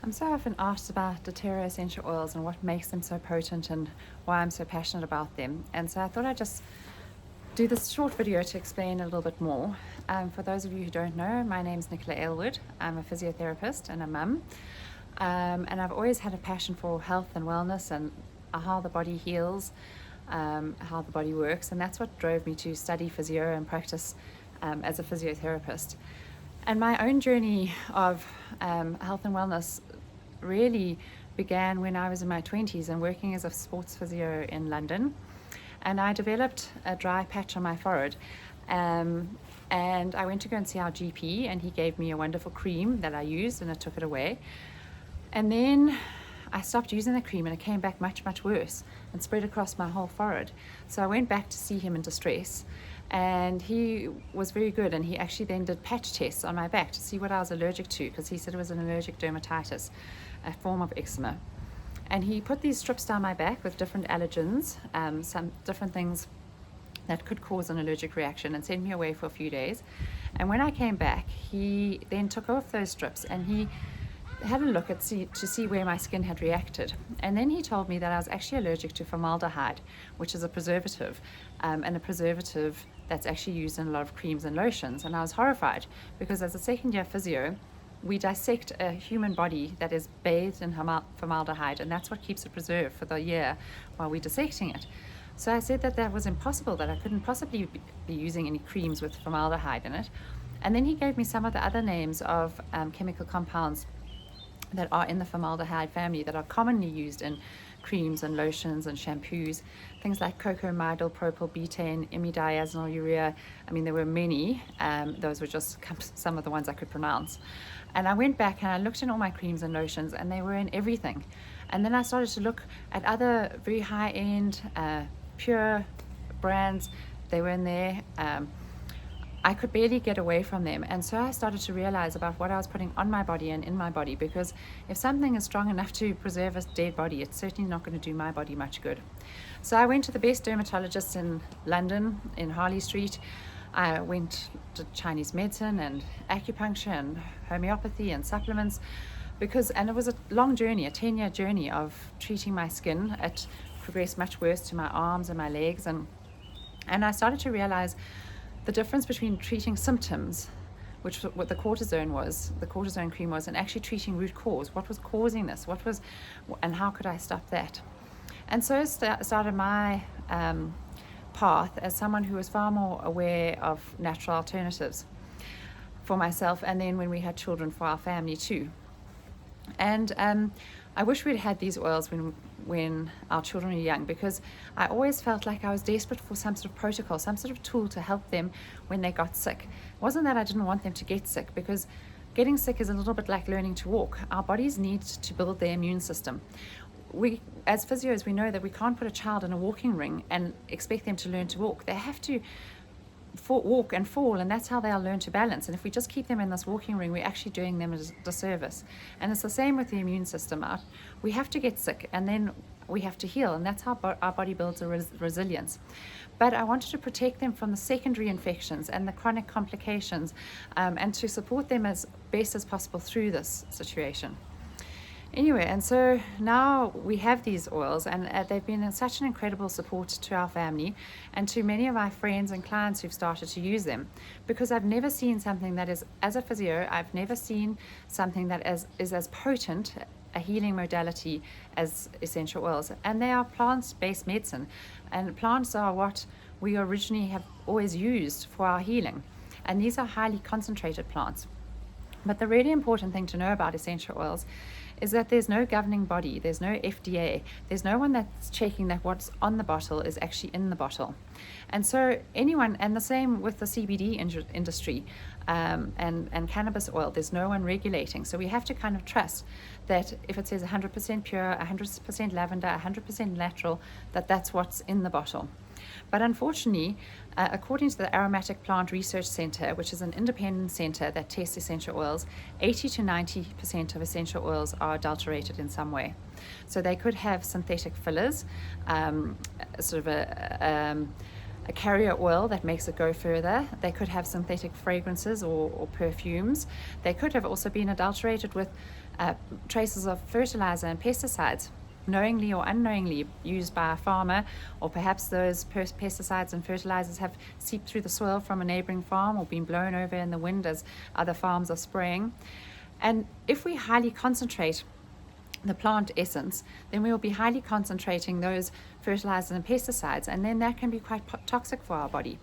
I'm so often asked about dōTERRA essential oils and what makes them so potent and why I'm so passionate about them. And so I thought I'd just do this short video to explain a little bit more. For those of you who don't know, my name's Nicola Aylward. I'm a physiotherapist and a mum. And I've always had a passion for health and wellness and how the body heals, how the body works. And that's what drove me to study physio and practice as a physiotherapist. And my own journey of health and wellness really began when I was in my 20s and working as a sports physio in London. And I developed a dry patch on my forehead. And I went to go and see our GP, and he gave me a wonderful cream that I used, and I took it away. And then I stopped using the cream, and it came back much, much worse and spread across my whole forehead. So I went back to see him in distress, and he was very good, and he actually then did patch tests on my back to see what I was allergic to, because he said it was an allergic dermatitis, a form of eczema. And he put these strips down my back with different allergens, some different things that could cause an allergic reaction, and sent me away for a few days. And when I came back, he then took off those strips, and he had a look to see where my skin had reacted. And then he told me that I was actually allergic to formaldehyde, which is a preservative, and a preservative that's actually used in a lot of creams and lotions. And I was horrified, because as a second year physio, we dissect a human body that is bathed in formaldehyde, and that's what keeps it preserved for the year while we're dissecting it. So I said that was impossible, that I couldn't possibly be using any creams with formaldehyde in it. And then he gave me some of the other names of chemical compounds that are in the formaldehyde family that are commonly used in creams and lotions and shampoos, things like cocamidol, propylbutane, imidiazonurea. I mean, there were many. Those were just some of the ones I could pronounce. And I went back and I looked in all my creams and lotions, and they were in everything. And then I started to look at other very high-end, pure brands. They were in there. I could barely get away from them. And so I started to realize about what I was putting on my body and in my body, because if something is strong enough to preserve a dead body, it's certainly not going to do my body much good. So I went to the best dermatologists in London, in Harley Street. I went to Chinese medicine and acupuncture and homeopathy and supplements, and it was a long journey, a 10-year journey of treating my skin. It progressed much worse to my arms and my legs. And I started to realize the difference between treating symptoms, which what the cortisone cream was, and actually treating root cause. What was causing this? And how could I stop that? And so started my path as someone who was far more aware of natural alternatives for myself, and then when we had children, for our family too. And I wish we'd had these oils when our children were young, because I always felt like I was desperate for some sort of protocol, some sort of tool to help them when they got sick. It wasn't that I didn't want them to get sick, because getting sick is a little bit like learning to walk. Our bodies need to build their immune system. We, as physios, we know that we can't put a child in a walking ring and expect them to learn to walk. They have to walk and fall, and that's how they'll learn to balance. And if we just keep them in this walking ring, we're actually doing them a disservice. And it's the same with the immune system. We have to get sick, and then we have to heal, and that's how our body builds a resilience. But I wanted to protect them from the secondary infections and the chronic complications, and to support them as best as possible through this situation. Anyway, and so now we have these oils, and they've been such an incredible support to our family and to many of my friends and clients who've started to use them, because I've never seen something that is, as a physio, I've never seen something that is as potent a healing modality as essential oils. And they are plant-based medicine, and plants are what we originally have always used for our healing. And these are highly concentrated plants. But the really important thing to know about essential oils is that there's no governing body, there's no FDA, there's no one that's checking that what's on the bottle is actually in the bottle. And so anyone, and the same with the CBD industry and cannabis oil, there's no one regulating. So we have to kind of trust that if it says 100% pure, 100% lavender, 100% natural, that's what's in the bottle. But unfortunately, according to the Aromatic Plant Research Center, which is an independent center that tests essential oils, 80 to 90% of essential oils are adulterated in some way. So they could have synthetic fillers, sort of a carrier oil that makes it go further. They could have synthetic fragrances or perfumes. They could have also been adulterated with traces of fertilizer and pesticides, knowingly or unknowingly used by a farmer, or perhaps those pesticides and fertilizers have seeped through the soil from a neighboring farm or been blown over in the wind as other farms are spraying. And if we highly concentrate the plant essence, then we will be highly concentrating those fertilizers and pesticides, and then that can be quite toxic for our body.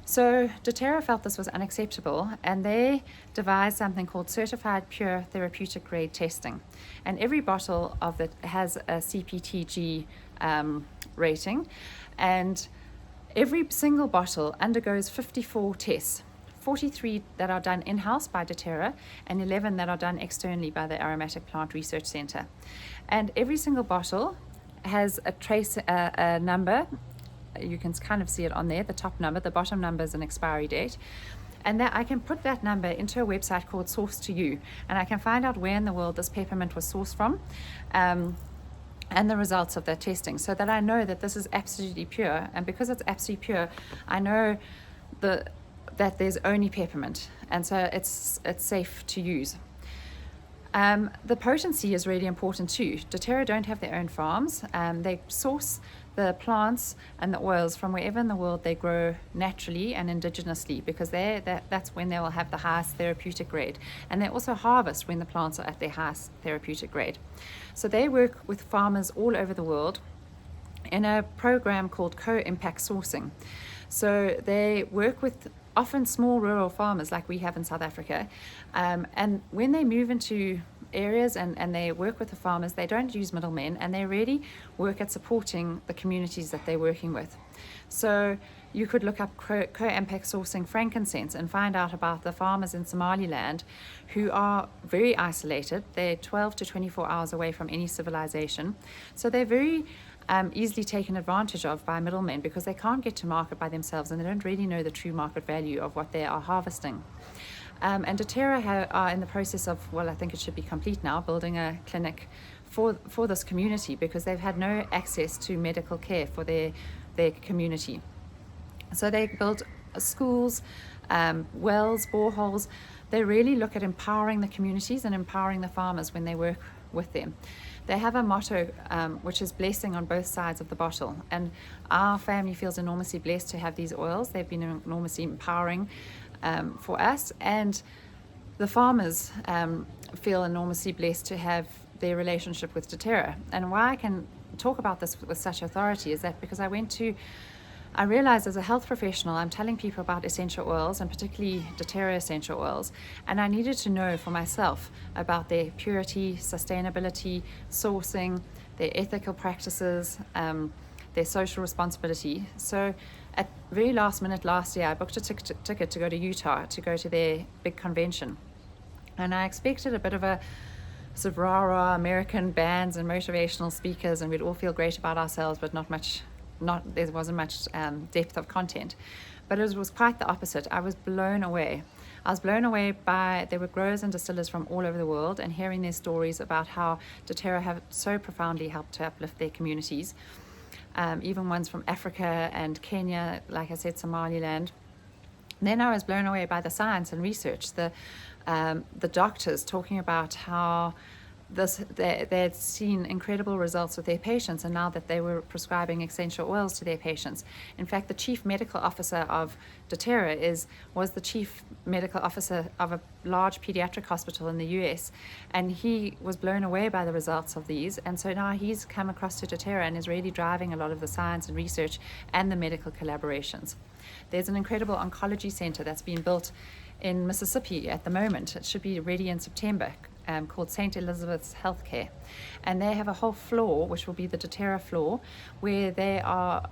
So dōTERRA felt this was unacceptable, and they devised something called certified pure therapeutic grade testing. And every bottle of it has a CPTG rating, and every single bottle undergoes 54 tests. 43 that are done in-house by dōTERRA and 11 that are done externally by the Aromatic Plant Research Center. And every single bottle has a number. You can kind of see it on there, the top number. The bottom number is an expiry date. And that I can put that number into a website called Source to You, and I can find out where in the world this peppermint was sourced from, and the results of that testing, so that I know that this is absolutely pure. And because it's absolutely pure, I know that there's only peppermint, and so it's safe to use. The potency is really important too. dōTERRA don't have their own farms. They source the plants and the oils from wherever in the world they grow naturally and indigenously, because that's when they will have the highest therapeutic grade. And they also harvest when the plants are at their highest therapeutic grade. So they work with farmers all over the world in a program called co-impact sourcing. So they work with often small rural farmers like we have in South Africa, and when they move into areas and they work with the farmers, they don't use middlemen, and they really work at supporting the communities that they're working with. So you could look up co-impact sourcing frankincense and find out about the farmers in Somaliland who are very isolated. They're 12 to 24 hours away from any civilization. So they're very easily taken advantage of by middlemen, because they can't get to market by themselves and they don't really know the true market value of what they are harvesting. And dōTERRA are in the process of, well, I think it should be complete now, building a clinic for this community, because they've had no access to medical care for their community. So they build schools, wells, boreholes. They really look at empowering the communities and empowering the farmers when they work with them. They have a motto which is blessing on both sides of the bottle, and our family feels enormously blessed to have these oils. They've been enormously empowering for us, and the farmers feel enormously blessed to have their relationship with dōTERRA. And why I can talk about this with such authority is that because I realized as a health professional, I'm telling people about essential oils, and particularly dōTERRA essential oils, and I needed to know for myself about their purity, sustainability, sourcing, their ethical practices, their social responsibility. So at very last minute last year, I booked a ticket to go to Utah to go to their big convention. And I expected a bit of a sort of rah-rah American bands and motivational speakers, and we'd all feel great about ourselves, but there wasn't much depth of content. But it was quite the opposite. I was blown away. I was blown away by, there were growers and distillers from all over the world, and hearing their stories about how dōTERRA have so profoundly helped to uplift their communities. Even ones from Africa and Kenya, like I said, Somaliland. Then I was blown away by the science and research, the doctors talking about how they had seen incredible results with their patients, and now that they were prescribing essential oils to their patients. In fact, the chief medical officer of dōTERRA was the chief medical officer of a large pediatric hospital in the US, and he was blown away by the results of these. And so now he's come across to dōTERRA and is really driving a lot of the science and research and the medical collaborations. There's an incredible oncology center that's being built in Mississippi at the moment. It should be ready in September, called St. Elizabeth's Healthcare. And they have a whole floor, which will be the dōTERRA floor, where they are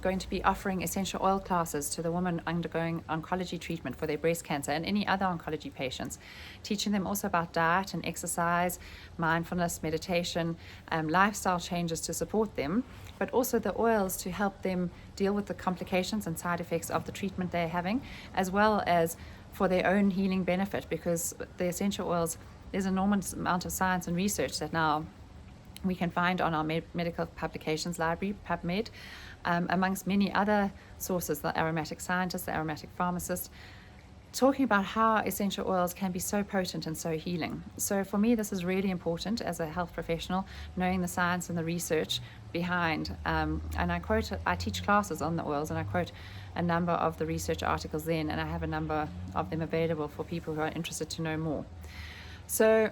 going to be offering essential oil classes to the women undergoing oncology treatment for their breast cancer and any other oncology patients, teaching them also about diet and exercise, mindfulness, meditation, lifestyle changes to support them, but also the oils to help them deal with the complications and side effects of the treatment they're having, as well as for their own healing benefit, because the essential oils, there's an enormous amount of science and research that now we can find on our medical publications library, PubMed, amongst many other sources, the aromatic scientists, the aromatic pharmacists, talking about how essential oils can be so potent and so healing. So for me, this is really important as a health professional, knowing the science and the research behind. And I teach classes on the oils, and I quote a number of the research articles then, and I have a number of them available for people who are interested to know more. So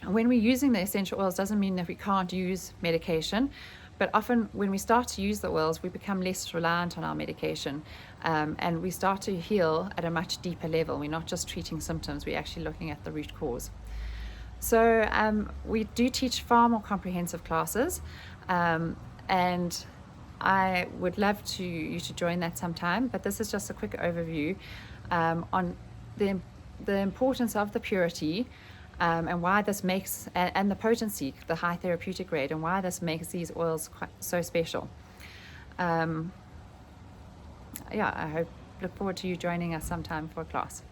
when we're using the essential oils, doesn't mean that we can't use medication, but often when we start to use the oils, we become less reliant on our medication, and we start to heal at a much deeper level. We're not just treating symptoms, we're actually looking at the root cause. So we do teach far more comprehensive classes, and I would love you to join that sometime, but this is just a quick overview on the importance of the purity, and why this makes, and the potency, the high therapeutic grade, and why this makes these oils so special. I look forward to you joining us sometime for a class.